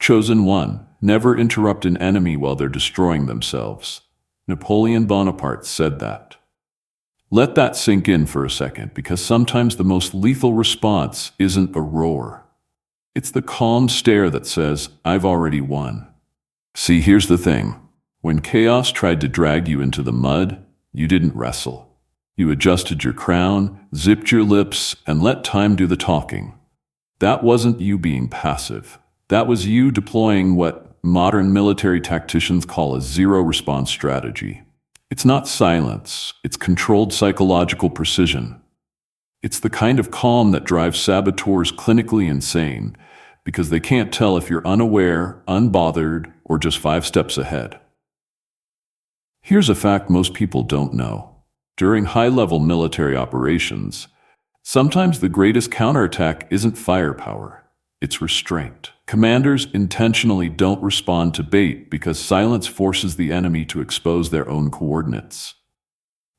Chosen one, never interrupt an enemy while they're destroying themselves. Napoleon Bonaparte said that. Let that sink in for a second, because sometimes the most lethal response isn't a roar. It's the calm stare that says, "I've already won." See, here's the thing. When chaos tried to drag you into the mud, you didn't wrestle. You adjusted your crown, zipped your lips, and let time do the talking. That wasn't you being passive. That was you deploying what modern military tacticians call a zero-response strategy. It's not silence, it's controlled psychological precision. It's the kind of calm that drives saboteurs clinically insane, because they can't tell if you're unaware, unbothered, or just 5 steps ahead. Here's a fact most people don't know. During high-level military operations, sometimes the greatest counterattack isn't firepower, it's restraint. Commanders intentionally don't respond to bait because silence forces the enemy to expose their own coordinates.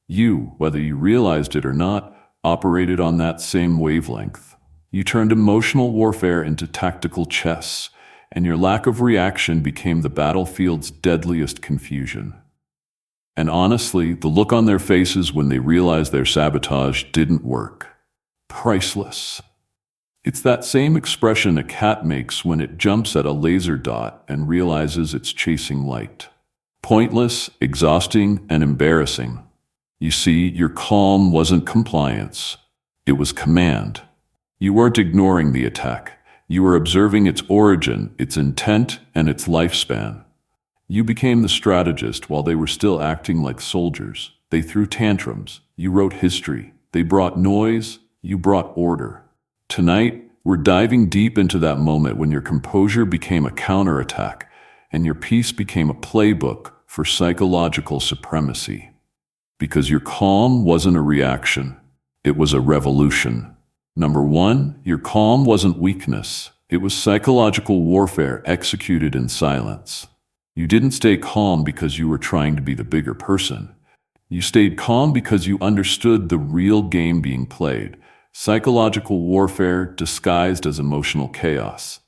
You, whether you realized it or not, operated on that same wavelength. You turned emotional warfare into tactical chess, and your lack of reaction became the battlefield's deadliest confusion. And honestly, the look on their faces when they realized their sabotage didn't work. Priceless. It's that same expression a cat makes when it jumps at a laser dot and realizes it's chasing light. Pointless, exhausting, and embarrassing. You see, your calm wasn't compliance. It was command. You weren't ignoring the attack. You were observing its origin, its intent, and its lifespan. You became the strategist while they were still acting like soldiers. They threw tantrums. You wrote history. They brought noise. You brought order. Tonight, we're diving deep into that moment when your composure became a counterattack and your peace became a playbook for psychological supremacy. Because your calm wasn't a reaction. It was a revolution. Number one, your calm wasn't weakness. It was psychological warfare executed in silence. You didn't stay calm because you were trying to be the bigger person. You stayed calm because you understood the real game being played. Psychological warfare disguised as emotional chaos.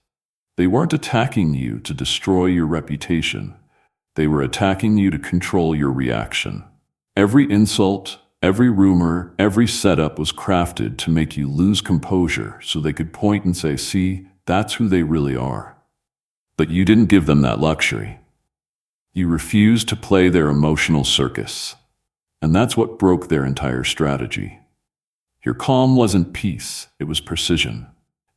They weren't attacking you to destroy your reputation. They were attacking you to control your reaction. Every insult, every rumor, every setup was crafted to make you lose composure so they could point and say, "See, that's who they really are." But you didn't give them that luxury. You refused to play their emotional circus. And that's what broke their entire strategy. Your calm wasn't peace, it was precision.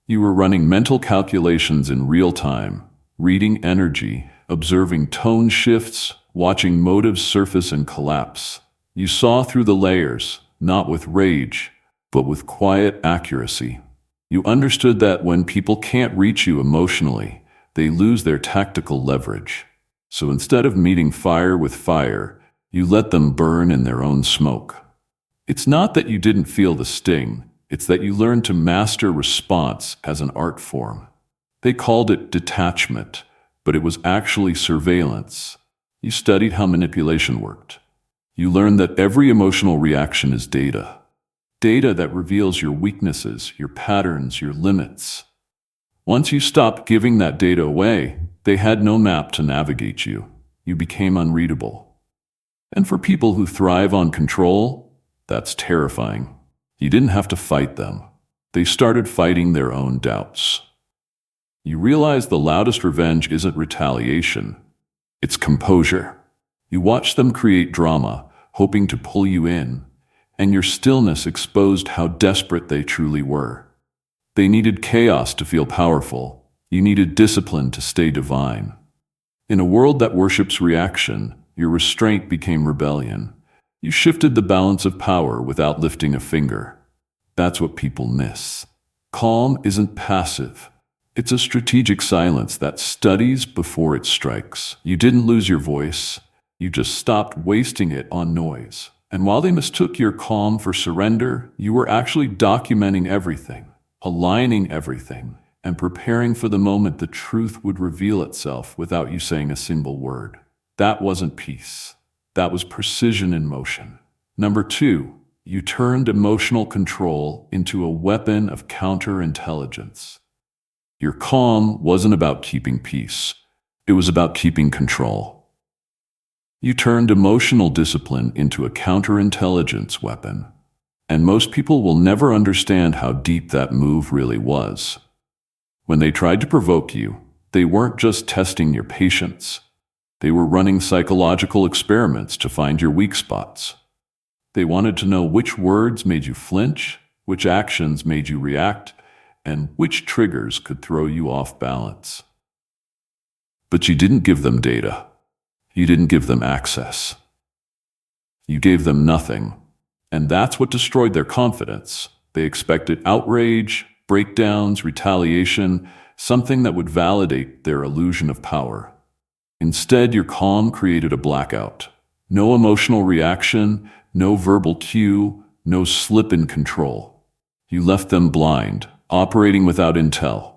You were running mental calculations in real time, reading energy, observing tone shifts, watching motives surface and collapse. You saw through the layers, not with rage, but with quiet accuracy. You understood that when people can't reach you emotionally, they lose their tactical leverage. So instead of meeting fire with fire, you let them burn in their own smoke. It's not that you didn't feel the sting, it's that you learned to master response as an art form. They called it detachment, but it was actually surveillance. You studied how manipulation worked. You learned that every emotional reaction is data. Data that reveals your weaknesses, your patterns, your limits. Once you stopped giving that data away, they had no map to navigate you. You became unreadable. And for people who thrive on control, that's terrifying. You didn't have to fight them. They started fighting their own doubts. You realize the loudest revenge isn't retaliation. It's composure. You watch them create drama, hoping to pull you in, and your stillness exposed how desperate they truly were. They needed chaos to feel powerful. You needed discipline to stay divine. In a world that worships reaction, your restraint became rebellion. You shifted the balance of power without lifting a finger. That's what people miss. Calm isn't passive. It's a strategic silence that studies before it strikes. You didn't lose your voice. You just stopped wasting it on noise. And while they mistook your calm for surrender, you were actually documenting everything, aligning everything, and preparing for the moment the truth would reveal itself without you saying a single word. That wasn't peace. That was precision in motion. Number two, you turned emotional control into a weapon of counterintelligence. Your calm wasn't about keeping peace. It was about keeping control. You turned emotional discipline into a counterintelligence weapon. And most people will never understand how deep that move really was. When they tried to provoke you, they weren't just testing your patience. They were running psychological experiments to find your weak spots. They wanted to know which words made you flinch, which actions made you react, and which triggers could throw you off balance. But you didn't give them data. You didn't give them access. You gave them nothing. And that's what destroyed their confidence. They expected outrage, breakdowns, retaliation, something that would validate their illusion of power. Instead, your calm created a blackout. No emotional reaction, no verbal cue, no slip in control. You left them blind, operating without intel.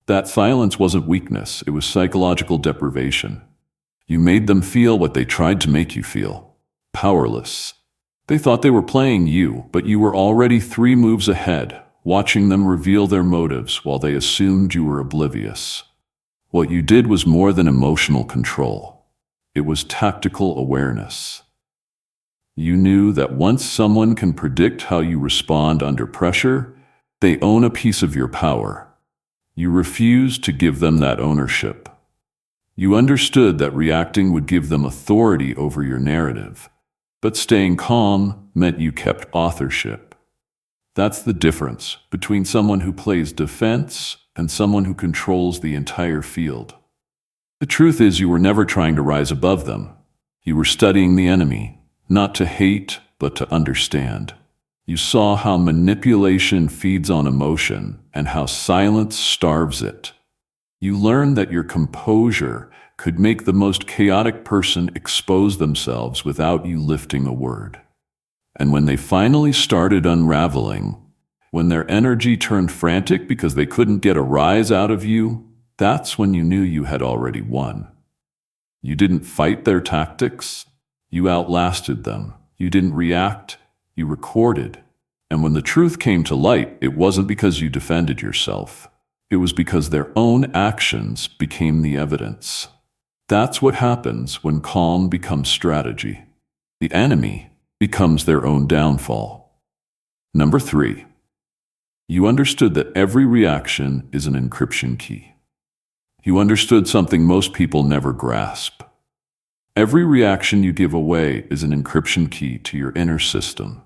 That silence wasn't weakness, it was psychological deprivation. You made them feel what they tried to make you feel: powerless. They thought they were playing you, but you were already 3 moves ahead, watching them reveal their motives while they assumed you were oblivious. What you did was more than emotional control. It was tactical awareness. You knew that once someone can predict how you respond under pressure, they own a piece of your power. You refused to give them that ownership. You understood that reacting would give them authority over your narrative. But staying calm meant you kept authorship. That's the difference between someone who plays defense and someone who controls the entire field. The truth is, you were never trying to rise above them. You were studying the enemy, not to hate, but to understand. You saw how manipulation feeds on emotion and how silence starves it. You learned that your composure could make the most chaotic person expose themselves without you lifting a word. And when they finally started unraveling, when their energy turned frantic because they couldn't get a rise out of you, that's when you knew you had already won. You didn't fight their tactics, you outlasted them. You didn't react, you recorded. And when the truth came to light, it wasn't because you defended yourself. It was because their own actions became the evidence. That's what happens when calm becomes strategy. The enemy becomes their own downfall. Number 3, you understood that every reaction is an encryption key. You understood something most people never grasp. Every reaction you give away is an encryption key to your inner system.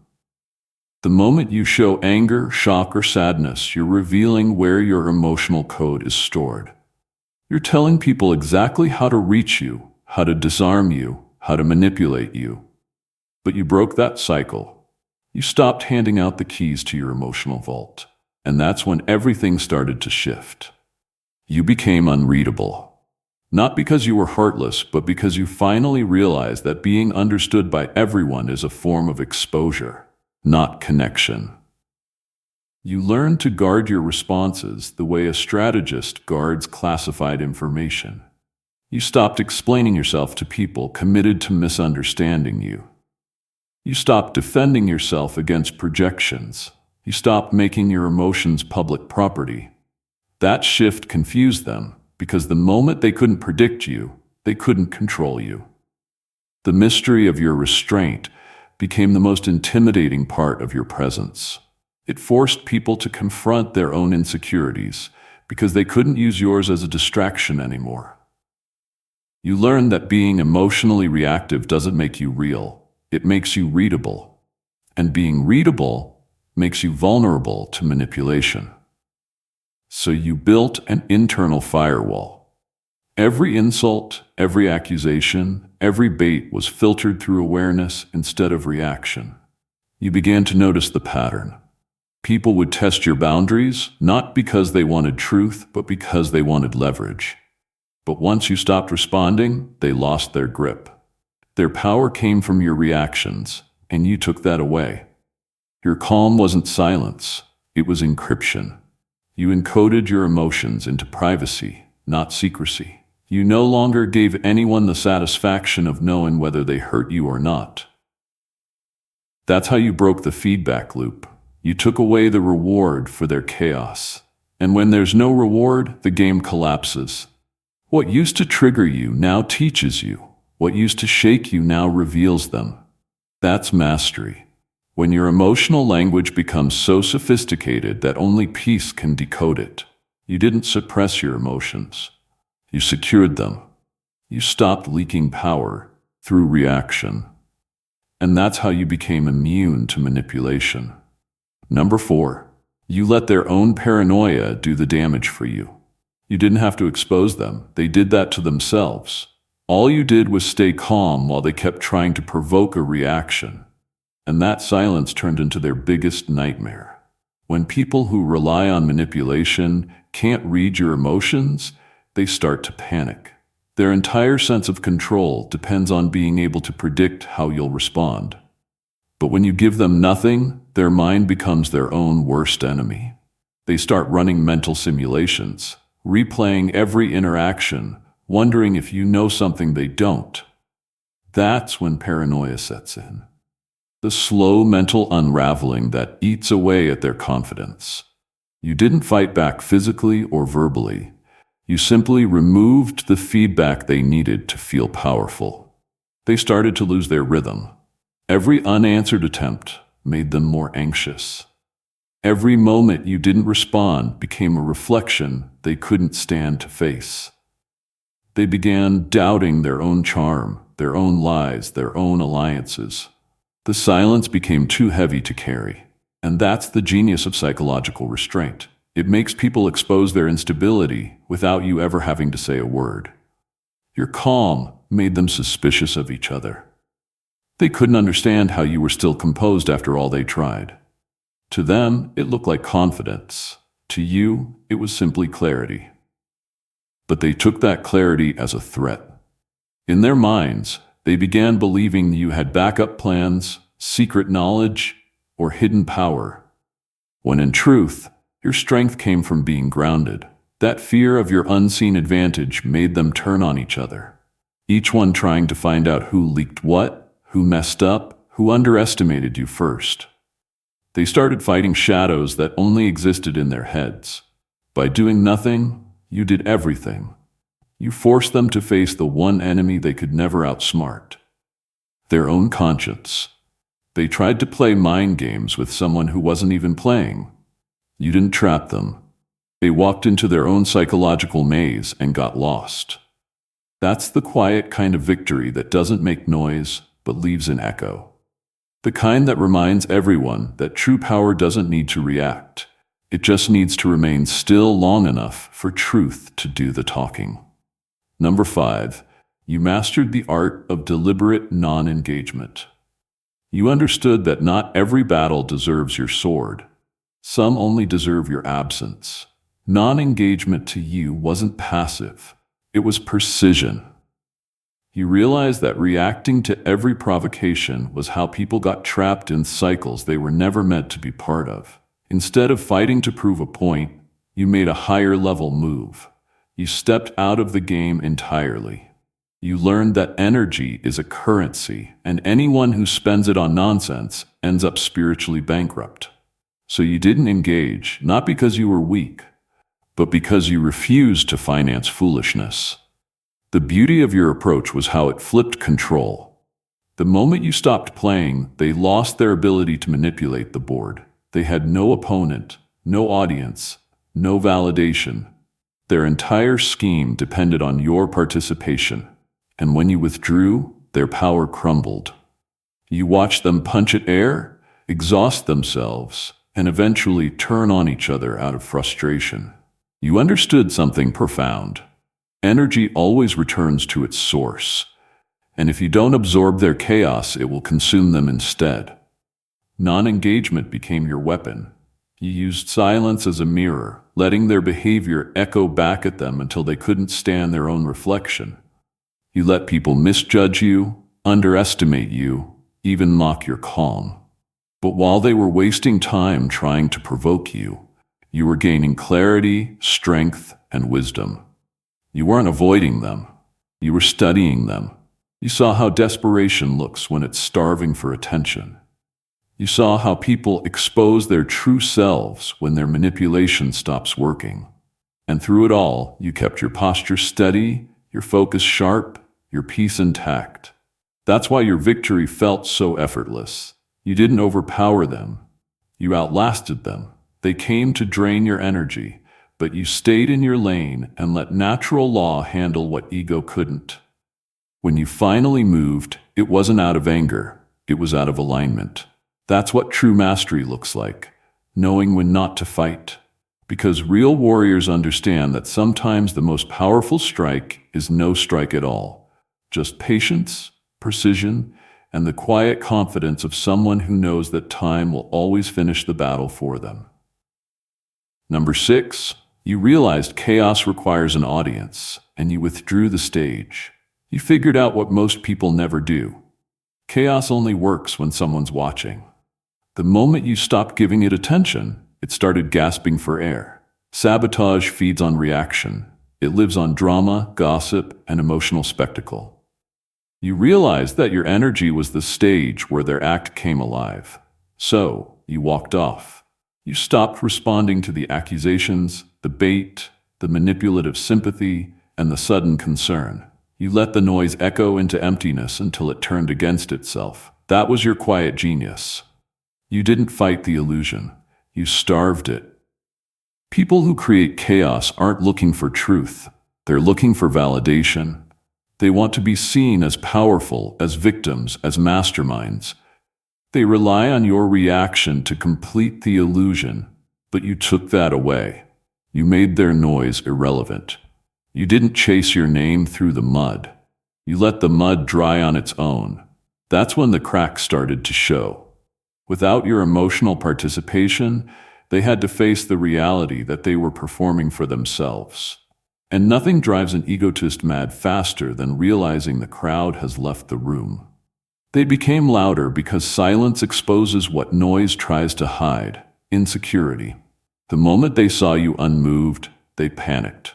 The moment you show anger, shock, or sadness, you're revealing where your emotional code is stored. You're telling people exactly how to reach you, how to disarm you, how to manipulate you. But you broke that cycle. You stopped handing out the keys to your emotional vault. And that's when everything started to shift. You became unreadable. Not because you were heartless, but because you finally realized that being understood by everyone is a form of exposure, not connection. You learned to guard your responses the way a strategist guards classified information. You stopped explaining yourself to people committed to misunderstanding you. You stopped defending yourself against projections. You stopped making your emotions public property. That shift confused them, because the moment they couldn't predict you, they couldn't control you. The mystery of your restraint became the most intimidating part of your presence. It forced people to confront their own insecurities because they couldn't use yours as a distraction anymore. You learned that being emotionally reactive doesn't make you real. It makes you readable. And being readable makes you vulnerable to manipulation. So you built an internal firewall. Every insult, every accusation, every bait was filtered through awareness instead of reaction. You began to notice the pattern. People would test your boundaries, not because they wanted truth, but because they wanted leverage. But once you stopped responding, they lost their grip. Their power came from your reactions, and you took that away. Your calm wasn't silence, it was encryption. You encoded your emotions into privacy, not secrecy. You no longer gave anyone the satisfaction of knowing whether they hurt you or not. That's how you broke the feedback loop. You took away the reward for their chaos. And when there's no reward, the game collapses. What used to trigger you now teaches you. What used to shake you now reveals them. That's mastery. When your emotional language becomes so sophisticated that only peace can decode it. You didn't suppress your emotions. You secured them. You stopped leaking power through reaction. And that's how you became immune to manipulation. Number 4, you let their own paranoia do the damage for you. You didn't have to expose them. They did that to themselves. All you did was stay calm while they kept trying to provoke a reaction. And that silence turned into their biggest nightmare. When people who rely on manipulation can't read your emotions, they start to panic. Their entire sense of control depends on being able to predict how you'll respond. But when you give them nothing, their mind becomes their own worst enemy. They start running mental simulations, replaying every interaction, wondering if you know something they don't. That's when paranoia sets in. The slow mental unraveling that eats away at their confidence. You didn't fight back physically or verbally. You simply removed the feedback they needed to feel powerful. They started to lose their rhythm. Every unanswered attempt made them more anxious. Every moment you didn't respond became a reflection they couldn't stand to face. They began doubting their own charm, their own lies, their own alliances. The silence became too heavy to carry. And that's the genius of psychological restraint. It makes people expose their instability without you ever having to say a word. Your calm made them suspicious of each other. They couldn't understand how you were still composed after all they tried. To them, it looked like confidence. To you, it was simply clarity. But they took that clarity as a threat. In their minds, they began believing you had backup plans, secret knowledge, or hidden power. When in truth, your strength came from being grounded. That fear of your unseen advantage made them turn on each other. Each one trying to find out who leaked what, who messed up, who underestimated you first. They started fighting shadows that only existed in their heads. By doing nothing, you did everything. You forced them to face the one enemy they could never outsmart. Their own conscience. They tried to play mind games with someone who wasn't even playing. You didn't trap them. They walked into their own psychological maze and got lost. That's the quiet kind of victory that doesn't make noise, but leaves an echo. The kind that reminds everyone that true power doesn't need to react. It just needs to remain still long enough for truth to do the talking. Number 5, you mastered the art of deliberate non-engagement. You understood that not every battle deserves your sword. Some only deserve your absence. Non-engagement to you wasn't passive. It was precision. You realized that reacting to every provocation was how people got trapped in cycles they were never meant to be part of. Instead of fighting to prove a point, you made a higher-level move. You stepped out of the game entirely. You learned that energy is a currency, and anyone who spends it on nonsense ends up spiritually bankrupt. So you didn't engage, not because you were weak, but because you refused to finance foolishness. The beauty of your approach was how it flipped control. The moment you stopped playing, they lost their ability to manipulate the board. They had no opponent, no audience, no validation. Their entire scheme depended on your participation. And when you withdrew, their power crumbled. You watched them punch at air, exhaust themselves, and eventually turn on each other out of frustration. You understood something profound. Energy always returns to its source, and if you don't absorb their chaos, it will consume them instead. Non-engagement became your weapon. You used silence as a mirror, letting their behavior echo back at them until they couldn't stand their own reflection. You let people misjudge you, underestimate you, even mock your calm. But while they were wasting time trying to provoke you, you were gaining clarity, strength, and wisdom. You weren't avoiding them. You were studying them. You saw how desperation looks when it's starving for attention. You saw how people expose their true selves when their manipulation stops working. And through it all, you kept your posture steady, your focus sharp, your peace intact. That's why your victory felt so effortless. You didn't overpower them. You outlasted them. They came to drain your energy, but you stayed in your lane and let natural law handle what ego couldn't. When you finally moved, it wasn't out of anger, it was out of alignment. That's what true mastery looks like, knowing when not to fight. Because real warriors understand that sometimes the most powerful strike is no strike at all. Just patience, precision, and the quiet confidence of someone who knows that time will always finish the battle for them. Number 6, you realized chaos requires an audience, and you withdrew the stage. You figured out what most people never do. Chaos only works when someone's watching. The moment you stopped giving it attention, it started gasping for air. Sabotage feeds on reaction. It lives on drama, gossip, and emotional spectacle. You realized that your energy was the stage where their act came alive. So, you walked off. You stopped responding to the accusations, the bait, the manipulative sympathy, and the sudden concern. You let the noise echo into emptiness until it turned against itself. That was your quiet genius. You didn't fight the illusion. You starved it. People who create chaos aren't looking for truth. They're looking for validation. They want to be seen as powerful, as victims, as masterminds. They rely on your reaction to complete the illusion, but you took that away. You made their noise irrelevant. You didn't chase your name through the mud. You let the mud dry on its own. That's when the cracks started to show. Without your emotional participation, they had to face the reality that they were performing for themselves. And nothing drives an egotist mad faster than realizing the crowd has left the room. They became louder because silence exposes what noise tries to hide: insecurity. The moment they saw you unmoved, they panicked.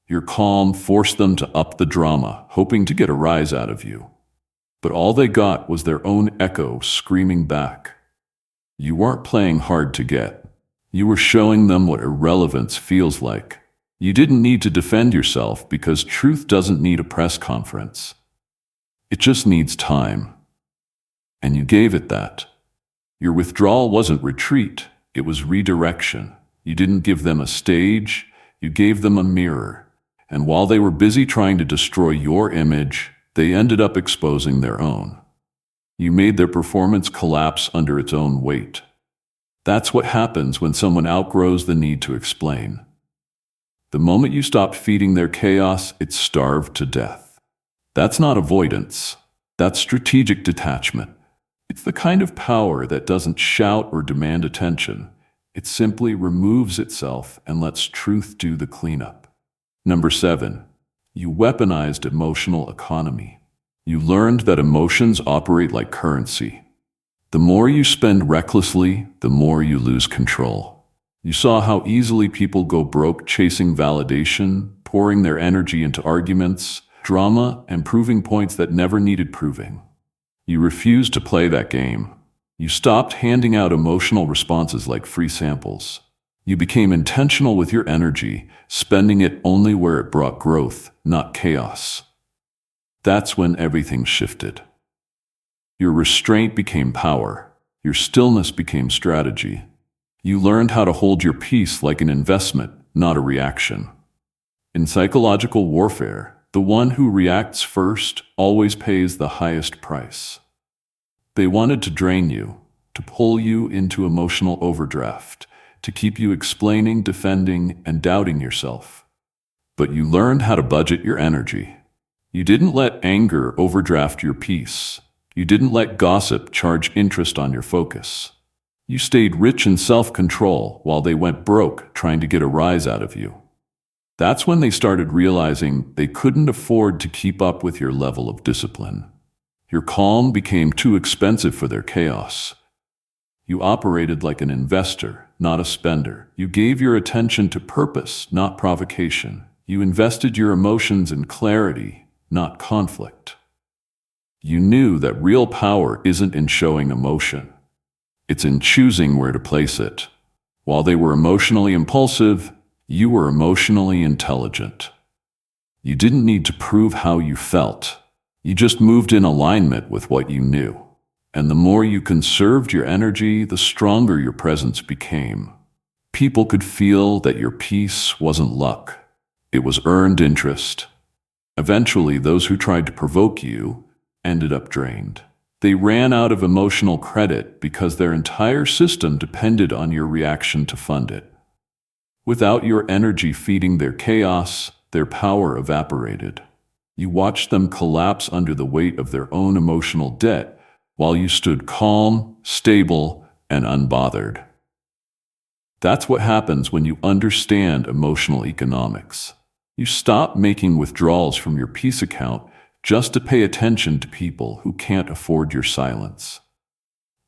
Your calm forced them to up the drama, hoping to get a rise out of you. But all they got was their own echo screaming back. You weren't playing hard to get. You were showing them what irrelevance feels like. You didn't need to defend yourself because truth doesn't need a press conference. It just needs time. And you gave it that. Your withdrawal wasn't retreat, it was redirection. You didn't give them a stage, you gave them a mirror. And while they were busy trying to destroy your image, they ended up exposing their own. You made their performance collapse under its own weight. That's what happens when someone outgrows the need to explain. The moment you stopped feeding their chaos, it starved to death. That's not avoidance. That's strategic detachment. It's the kind of power that doesn't shout or demand attention. It simply removes itself and lets truth do the cleanup. Number 7, you weaponized emotional economy. You learned that emotions operate like currency. The more you spend recklessly, the more you lose control. You saw how easily people go broke chasing validation, pouring their energy into arguments, drama, and proving points that never needed proving. You refused to play that game. You stopped handing out emotional responses like free samples. You became intentional with your energy, spending it only where it brought growth, not chaos. That's when everything shifted. Your restraint became power. Your stillness became strategy. You learned how to hold your peace like an investment, not a reaction. In psychological warfare, the one who reacts first always pays the highest price. They wanted to drain you, to pull you into emotional overdraft, to keep you explaining, defending, and doubting yourself. But you learned how to budget your energy. You didn't let anger overdraft your peace. You didn't let gossip charge interest on your focus. You stayed rich in self-control while they went broke trying to get a rise out of you. That's when they started realizing they couldn't afford to keep up with your level of discipline. Your calm became too expensive for their chaos. You operated like an investor, not a spender. You gave your attention to purpose, not provocation. You invested your emotions in clarity, not conflict. You knew that real power isn't in showing emotion. It's in choosing where to place it. While they were emotionally impulsive, you were emotionally intelligent. You didn't need to prove how you felt. You just moved in alignment with what you knew. And the more you conserved your energy, the stronger your presence became. People could feel that your peace wasn't luck. It was earned interest. Eventually, those who tried to provoke you ended up drained. They ran out of emotional credit because their entire system depended on your reaction to fund it. Without your energy feeding their chaos, their power evaporated. You watched them collapse under the weight of their own emotional debt while you stood calm, stable, and unbothered. That's what happens when you understand emotional economics. You stop making withdrawals from your peace account just to pay attention to people who can't afford your silence.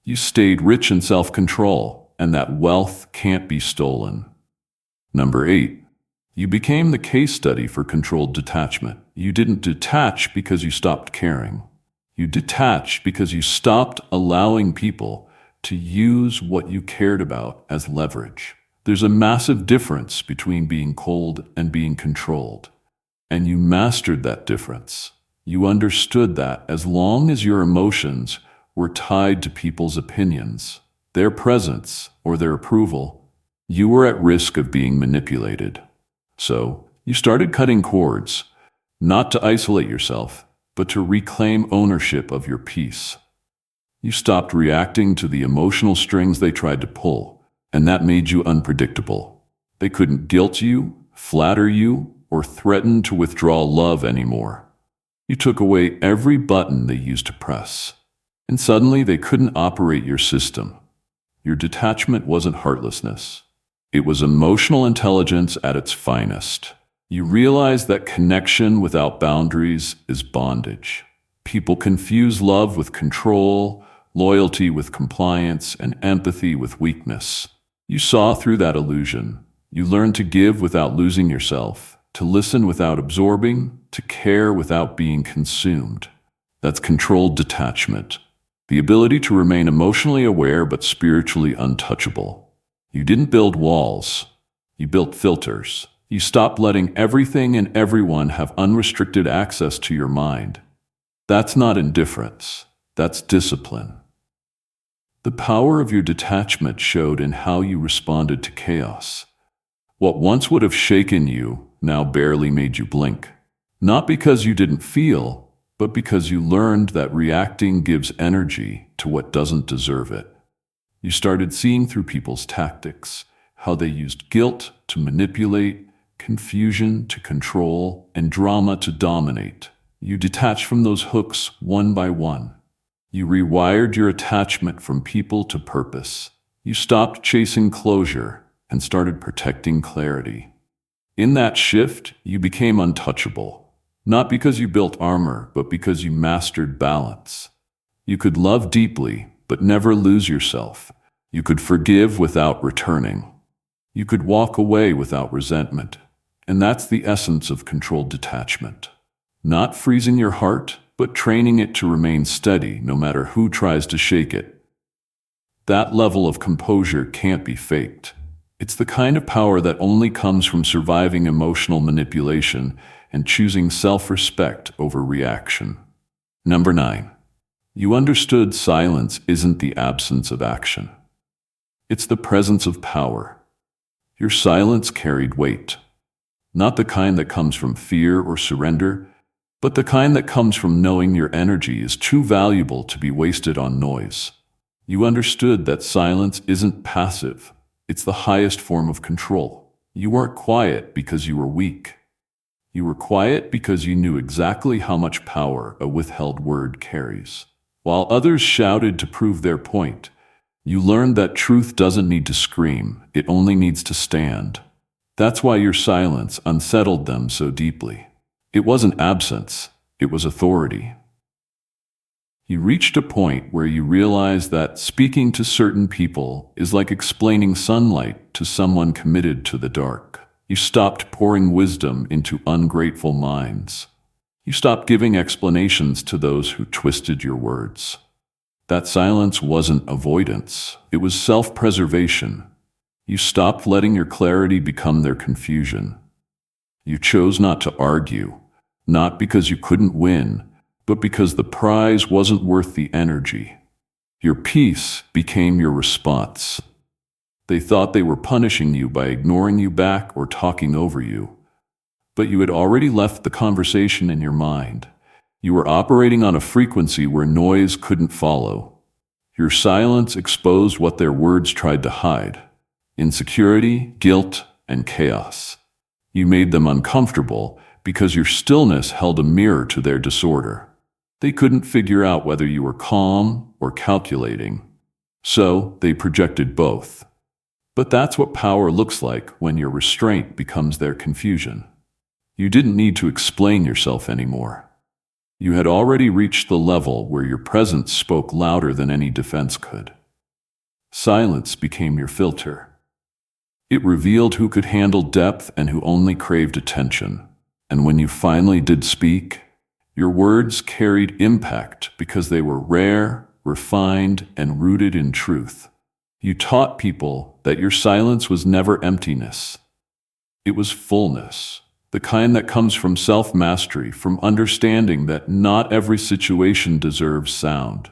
You stayed rich in self-control, and that wealth can't be stolen. Number 8. You became the case study for controlled detachment. You didn't detach because you stopped caring. You detached because you stopped allowing people to use what you cared about as leverage. There's a massive difference between being cold and being controlled, and you mastered that difference. You understood that as long as your emotions were tied to people's opinions, their presence, or their approval, you were at risk of being manipulated. So, you started cutting cords, not to isolate yourself, but to reclaim ownership of your peace. You stopped reacting to the emotional strings they tried to pull, and that made you unpredictable. They couldn't guilt you, flatter you, or threaten to withdraw love anymore. You took away every button they used to press, and suddenly they couldn't operate your system. Your detachment wasn't heartlessness. It was emotional intelligence at its finest. You realized that connection without boundaries is bondage. People confuse love with control, loyalty with compliance, and empathy with weakness. You saw through that illusion. You learned to give without losing yourself, to listen without absorbing, to care without being consumed. That's controlled detachment. The ability to remain emotionally aware but spiritually untouchable. You didn't build walls. You built filters. You stopped letting everything and everyone have unrestricted access to your mind. That's not indifference. That's discipline. The power of your detachment showed in how you responded to chaos. What once would have shaken you now barely made you blink. Not because you didn't feel, but because you learned that reacting gives energy to what doesn't deserve it. You started seeing through people's tactics, how they used guilt to manipulate, confusion to control, and drama to dominate. You detached from those hooks one by one. You rewired your attachment from people to purpose. You stopped chasing closure and started protecting clarity. In that shift, you became untouchable, not because you built armor, but because you mastered balance. You could love deeply, but never lose yourself. You could forgive without returning. You could walk away without resentment. And that's the essence of controlled detachment. Not freezing your heart, but training it to remain steady no matter who tries to shake it. That level of composure can't be faked. It's the kind of power that only comes from surviving emotional manipulation and choosing self-respect over reaction. Number 9. You understood silence isn't the absence of action. It's the presence of power. Your silence carried weight. Not the kind that comes from fear or surrender, but the kind that comes from knowing your energy is too valuable to be wasted on noise. You understood that silence isn't passive. It's the highest form of control. You weren't quiet because you were weak. You were quiet because you knew exactly how much power a withheld word carries. While others shouted to prove their point, you learned that truth doesn't need to scream, it only needs to stand. That's why your silence unsettled them so deeply. It wasn't absence, it was authority. You reached a point where you realized that speaking to certain people is like explaining sunlight to someone committed to the dark. You stopped pouring wisdom into ungrateful minds. You stopped giving explanations to those who twisted your words. That silence wasn't avoidance, it was self-preservation. You stopped letting your clarity become their confusion. You chose not to argue, not because you couldn't win, but because the prize wasn't worth the energy. Your peace became your response. They thought they were punishing you by ignoring you back or talking over you. But you had already left the conversation in your mind. You were operating on a frequency where noise couldn't follow. Your silence exposed what their words tried to hide: insecurity, guilt, and chaos. You made them uncomfortable because your stillness held a mirror to their disorder. They couldn't figure out whether you were calm or calculating, so they projected both. But that's what power looks like when your restraint becomes their confusion. You didn't need to explain yourself anymore. You had already reached the level where your presence spoke louder than any defense could. Silence became your filter. It revealed who could handle depth and who only craved attention. And when you finally did speak, your words carried impact because they were rare, refined, and rooted in truth. You taught people that your silence was never emptiness. It was fullness, the kind that comes from self-mastery, from understanding that not every situation deserves sound.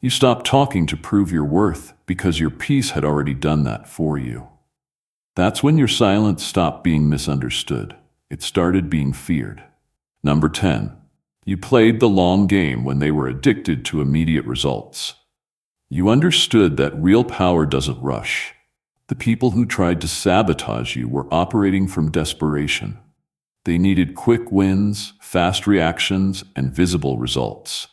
You stopped talking to prove your worth because your peace had already done that for you. That's when your silence stopped being misunderstood. It started being feared. Number 10. You played the long game when they were addicted to immediate results. You understood that real power doesn't rush. The people who tried to sabotage you were operating from desperation. They needed quick wins, fast reactions, and visible results.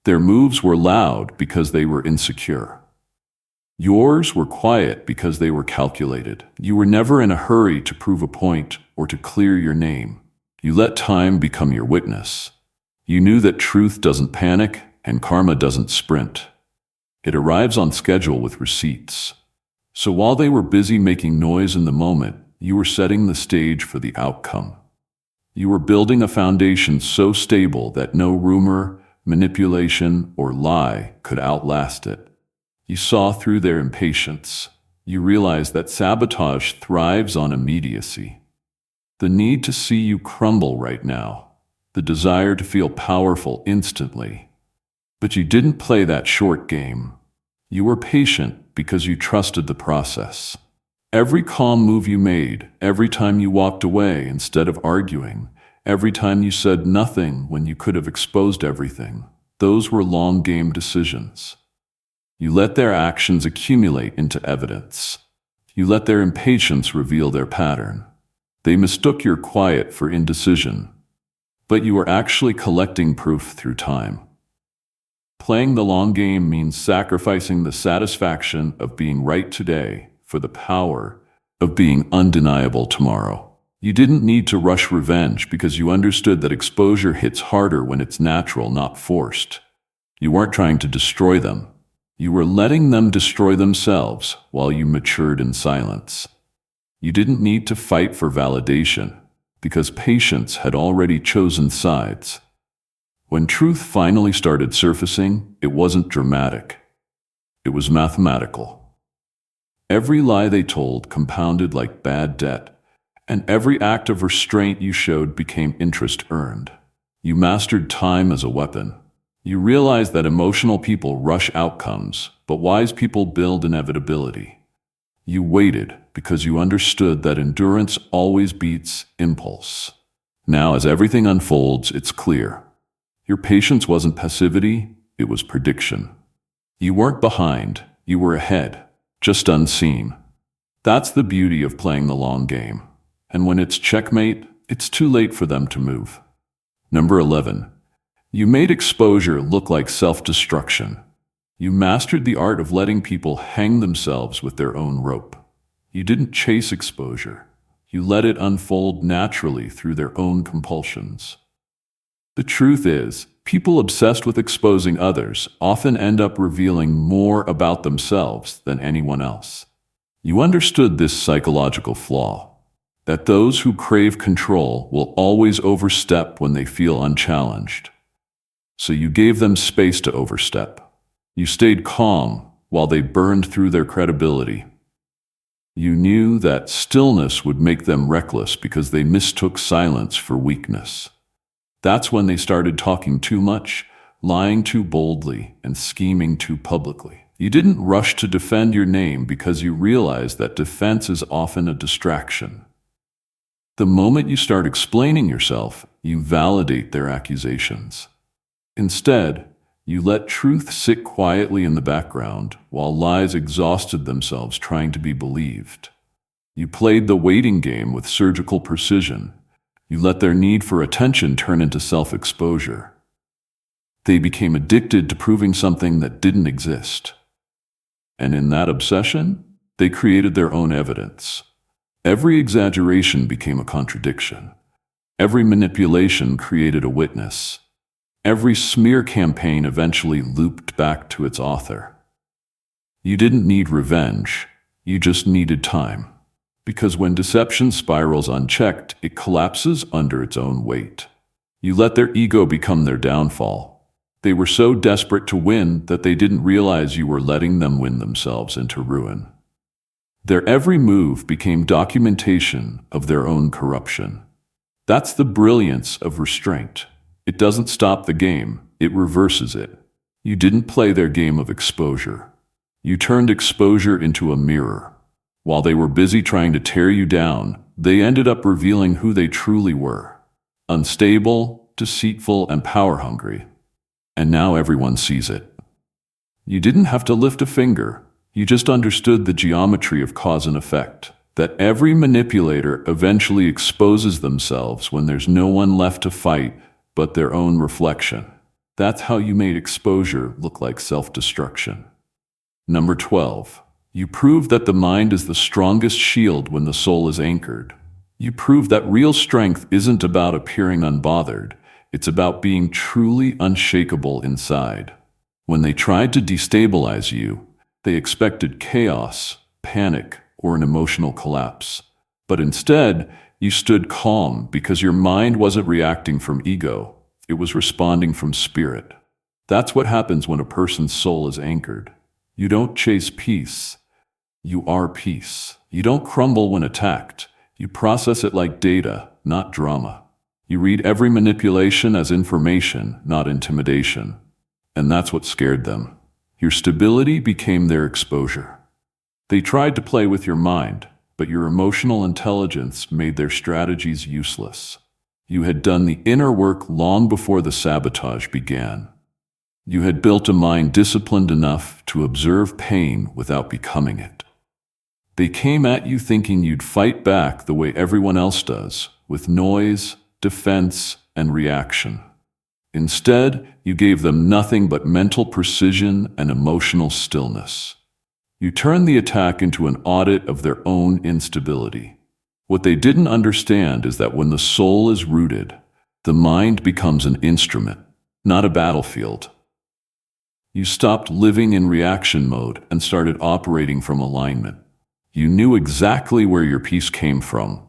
Their moves were loud because they were insecure. Yours were quiet because they were calculated. You were never in a hurry to prove a point or to clear your name. You let time become your witness. You knew that truth doesn't panic and karma doesn't sprint. It arrives on schedule with receipts. So while they were busy making noise in the moment, you were setting the stage for the outcome. You were building a foundation so stable that no rumor, manipulation, or lie could outlast it. You saw through their impatience. You realized that sabotage thrives on immediacy. The need to see you crumble right now. The desire to feel powerful instantly. But you didn't play that short game. You were patient because you trusted the process. Every calm move you made, every time you walked away instead of arguing, every time you said nothing when you could have exposed everything, those were long-game decisions. You let their actions accumulate into evidence. You let their impatience reveal their pattern. They mistook your quiet for indecision, but you were actually collecting proof through time. Playing the long game means sacrificing the satisfaction of being right today for the power of being undeniable tomorrow. You didn't need to rush revenge because you understood that exposure hits harder when it's natural, not forced. You weren't trying to destroy them. You were letting them destroy themselves while you matured in silence. You didn't need to fight for validation because patience had already chosen sides. When truth finally started surfacing, it wasn't dramatic. It was mathematical. Every lie they told compounded like bad debt, and every act of restraint you showed became interest earned. You mastered time as a weapon. You realized that emotional people rush outcomes, but wise people build inevitability. You waited because you understood that endurance always beats impulse. Now, as everything unfolds, it's clear. Your patience wasn't passivity, it was prediction. You weren't behind, you were ahead, just unseen. That's the beauty of playing the long game. And when it's checkmate, it's too late for them to move. Number 11. You made exposure look like self-destruction. You mastered the art of letting people hang themselves with their own rope. You didn't chase exposure. You let it unfold naturally through their own compulsions. The truth is, people obsessed with exposing others often end up revealing more about themselves than anyone else. You understood this psychological flaw, that those who crave control will always overstep when they feel unchallenged. So you gave them space to overstep. You stayed calm while they burned through their credibility. You knew that stillness would make them reckless because they mistook silence for weakness. That's when they started talking too much, lying too boldly, and scheming too publicly. You didn't rush to defend your name because you realized that defense is often a distraction. The moment you start explaining yourself, you validate their accusations. Instead, you let truth sit quietly in the background while lies exhausted themselves trying to be believed. You played the waiting game with surgical precision. You let their need for attention turn into self-exposure. They became addicted to proving something that didn't exist. And in that obsession, they created their own evidence. Every exaggeration became a contradiction. Every manipulation created a witness. Every smear campaign eventually looped back to its author. You didn't need revenge, you just needed time. Because when deception spirals unchecked, it collapses under its own weight. You let their ego become their downfall. They were so desperate to win that they didn't realize you were letting them win themselves into ruin. Their every move became documentation of their own corruption. That's the brilliance of restraint. It doesn't stop the game, it reverses it. You didn't play their game of exposure. You turned exposure into a mirror. While they were busy trying to tear you down, they ended up revealing who they truly were. Unstable, deceitful, and power-hungry. And now everyone sees it. You didn't have to lift a finger. You just understood the geometry of cause and effect. That every manipulator eventually exposes themselves when there's no one left to fight but their own reflection. That's how you made exposure look like self-destruction. Number 12. You proved that the mind is the strongest shield when the soul is anchored. You proved that real strength isn't about appearing unbothered. It's about being truly unshakable inside. When they tried to destabilize you, they expected chaos, panic, or an emotional collapse. But instead, you stood calm because your mind wasn't reacting from ego. It was responding from spirit. That's what happens when a person's soul is anchored. You don't chase peace. You are peace. You don't crumble when attacked. You process it like data, not drama. You read every manipulation as information, not intimidation. And that's what scared them. Your stability became their exposure. They tried to play with your mind, but your emotional intelligence made their strategies useless. You had done the inner work long before the sabotage began. You had built a mind disciplined enough to observe pain without becoming it. They came at you thinking you'd fight back the way everyone else does, with noise, defense, and reaction. Instead, you gave them nothing but mental precision and emotional stillness. You turned the attack into an audit of their own instability. What they didn't understand is that when the soul is rooted, the mind becomes an instrument, not a battlefield. You stopped living in reaction mode and started operating from alignment. You knew exactly where your peace came from,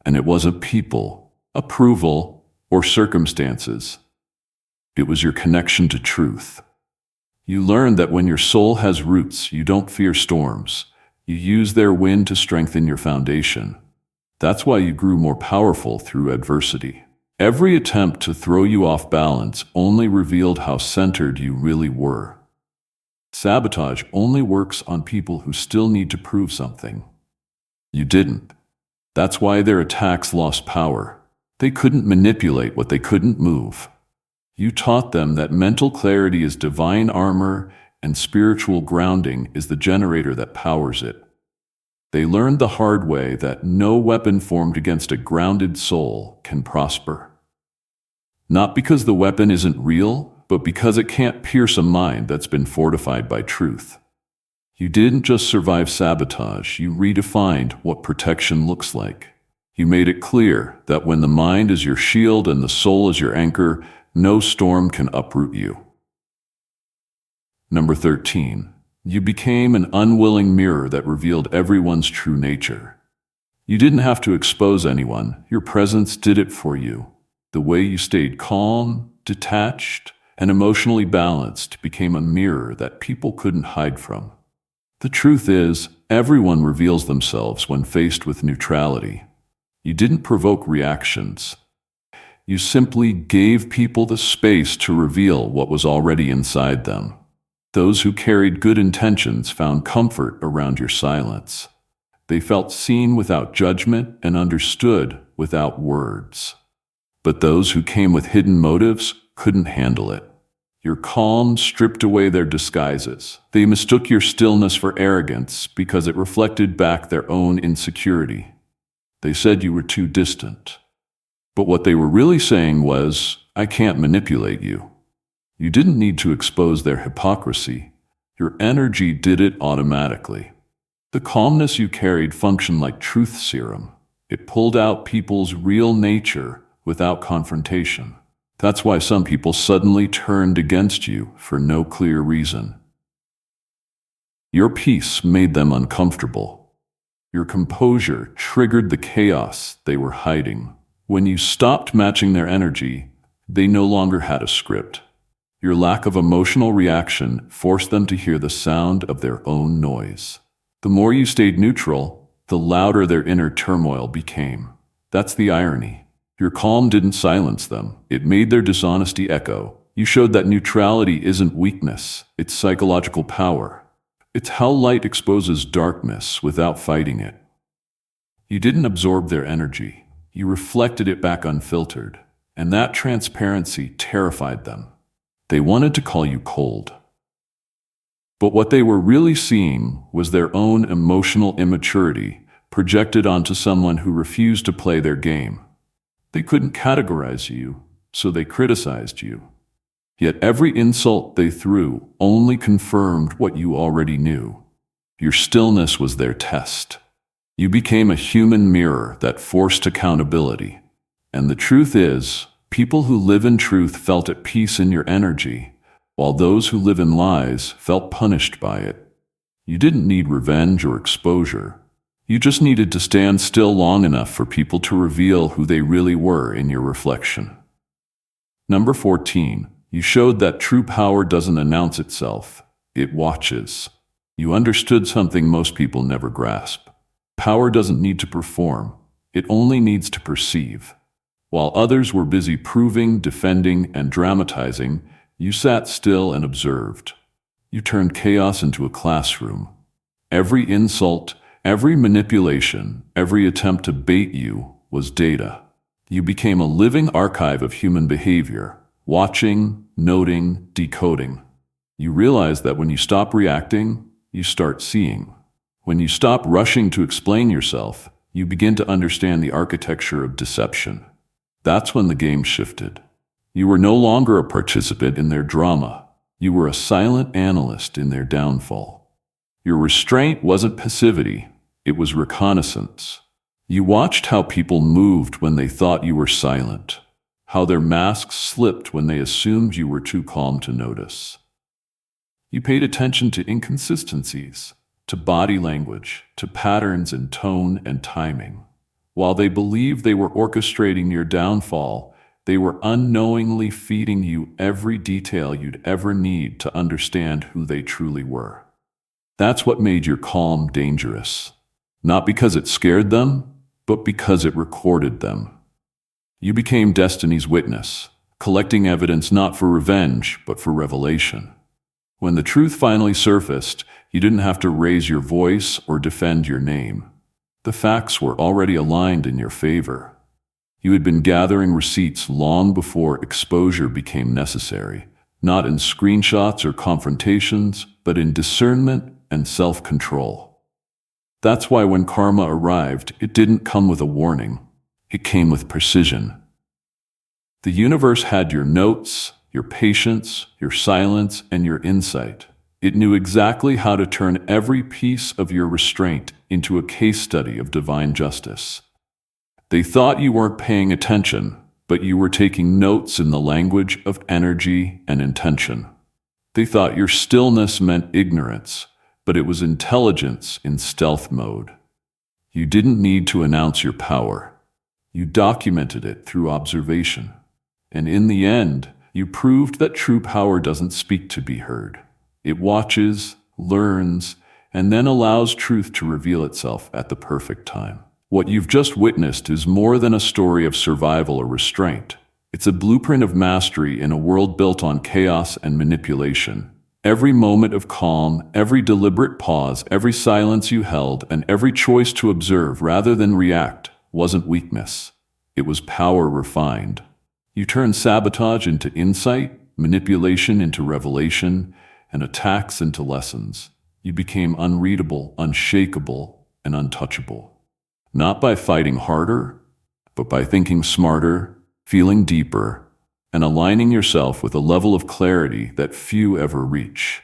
and it wasn't people, approval, or circumstances. It was your connection to truth. You learned that when your soul has roots, you don't fear storms. You use their wind to strengthen your foundation. That's why you grew more powerful through adversity. Every attempt to throw you off balance only revealed how centered you really were. Sabotage only works on people who still need to prove something. You didn't. That's why their attacks lost power. They couldn't manipulate what they couldn't move. You taught them that mental clarity is divine armor and spiritual grounding is the generator that powers it. They learned the hard way that no weapon formed against a grounded soul can prosper. Not because the weapon isn't real, but because it can't pierce a mind that's been fortified by truth. You didn't just survive sabotage, you redefined what protection looks like. You made it clear that when the mind is your shield and the soul is your anchor, no storm can uproot you. Number 13. You became an unwilling mirror that revealed everyone's true nature. You didn't have to expose anyone. Your presence did it for you. The way you stayed calm, detached, and emotionally balanced became a mirror that people couldn't hide from. The truth is, everyone reveals themselves when faced with neutrality. You didn't provoke reactions. You simply gave people the space to reveal what was already inside them. Those who carried good intentions found comfort around your silence. They felt seen without judgment and understood without words. But those who came with hidden motives couldn't handle it. Your calm stripped away their disguises. They mistook your stillness for arrogance because it reflected back their own insecurity. They said you were too distant. But what they were really saying was, I can't manipulate you. You didn't need to expose their hypocrisy. Your energy did it automatically. The calmness you carried functioned like truth serum. It pulled out people's real nature without confrontation. That's why some people suddenly turned against you for no clear reason. Your peace made them uncomfortable. Your composure triggered the chaos they were hiding. When you stopped matching their energy, they no longer had a script. Your lack of emotional reaction forced them to hear the sound of their own noise. The more you stayed neutral, the louder their inner turmoil became. That's the irony. Your calm didn't silence them. It made their dishonesty echo. You showed that neutrality isn't weakness, it's psychological power. It's how light exposes darkness without fighting it. You didn't absorb their energy. You reflected it back unfiltered, and that transparency terrified them. They wanted to call you cold. But what they were really seeing was their own emotional immaturity projected onto someone who refused to play their game. They couldn't categorize you, so they criticized you. Yet every insult they threw only confirmed what you already knew. Your stillness was their test. You became a human mirror that forced accountability. And the truth is, people who live in truth felt at peace in your energy, while those who live in lies felt punished by it. You didn't need revenge or exposure. You just needed to stand still long enough for people to reveal who they really were in your reflection. Number 14, you showed that true power doesn't announce itself, it watches. You understood something most people never grasp. Power doesn't need to perform, it only needs to perceive. While others were busy proving, defending, and dramatizing, you sat still and observed. You turned chaos into a classroom. Every insult, every manipulation, every attempt to bait you was data. You became a living archive of human behavior, watching, noting, decoding. You realize that when you stop reacting, you start seeing. When you stop rushing to explain yourself, you begin to understand the architecture of deception. That's when the game shifted. You were no longer a participant in their drama. You were a silent analyst in their downfall. Your restraint wasn't passivity, it was reconnaissance. You watched how people moved when they thought you were silent, how their masks slipped when they assumed you were too calm to notice. You paid attention to inconsistencies, to body language, to patterns in tone and timing. While they believed they were orchestrating your downfall, they were unknowingly feeding you every detail you'd ever need to understand who they truly were. That's what made your calm dangerous. Not because it scared them, but because it recorded them. You became destiny's witness, collecting evidence not for revenge, but for revelation. When the truth finally surfaced, you didn't have to raise your voice or defend your name. The facts were already aligned in your favor. You had been gathering receipts long before exposure became necessary, not in screenshots or confrontations, but in discernment and self-control. That's why when karma arrived, it didn't come with a warning. It came with precision. The universe had your notes, your patience, your silence, and your insight. It knew exactly how to turn every piece of your restraint into a case study of divine justice. They thought you weren't paying attention, but you were taking notes in the language of energy and intention. They thought your stillness meant ignorance, but it was intelligence in stealth mode. You didn't need to announce your power. You documented it through observation. And in the end, You proved that true power doesn't speak to be heard. It watches, learns, and then allows truth to reveal itself at the perfect time. What you've just witnessed is more than a story of survival or restraint. It's a blueprint of mastery in a world built on chaos and manipulation. Every moment of calm, every deliberate pause, every silence you held, and every choice to observe rather than react wasn't weakness. It was power refined. You turned sabotage into insight, manipulation into revelation, and attacks into lessons. You became unreadable, unshakable, and untouchable. Not by fighting harder, but by thinking smarter, feeling deeper, and aligning yourself with a level of clarity that few ever reach.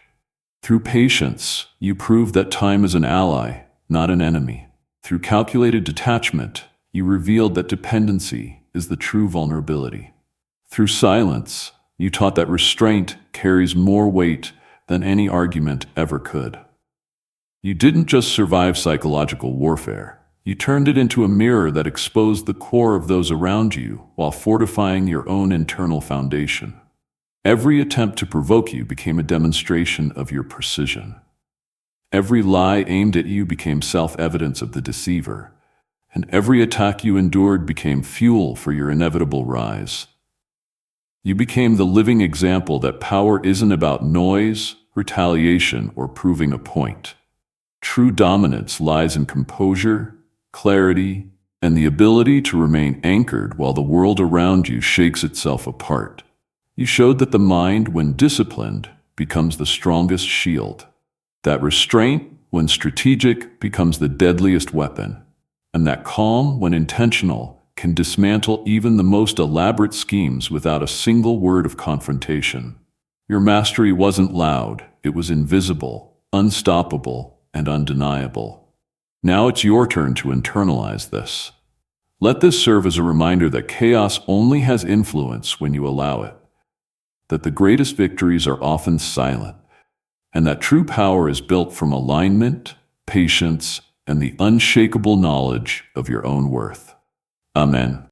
Through patience, you proved that time is an ally, not an enemy. Through calculated detachment, you revealed that dependency is the true vulnerability. Through silence, you taught that restraint carries more weight than any argument ever could. You didn't just survive psychological warfare. You turned it into a mirror that exposed the core of those around you while fortifying your own internal foundation. Every attempt to provoke you became a demonstration of your precision. Every lie aimed at you became self-evidence of the deceiver, and every attack you endured became fuel for your inevitable rise. You became the living example that power isn't about noise, retaliation, or proving a point. True dominance lies in composure, clarity, and the ability to remain anchored while the world around you shakes itself apart. You showed that the mind, when disciplined, becomes the strongest shield. That restraint, when strategic, becomes the deadliest weapon. And that calm, when intentional, can dismantle even the most elaborate schemes without a single word of confrontation. Your mastery wasn't loud, it was invisible, unstoppable, and undeniable. Now it's your turn to internalize this. Let this serve as a reminder that chaos only has influence when you allow it, that the greatest victories are often silent, and that true power is built from alignment, patience, and the unshakable knowledge of your own worth. Amen.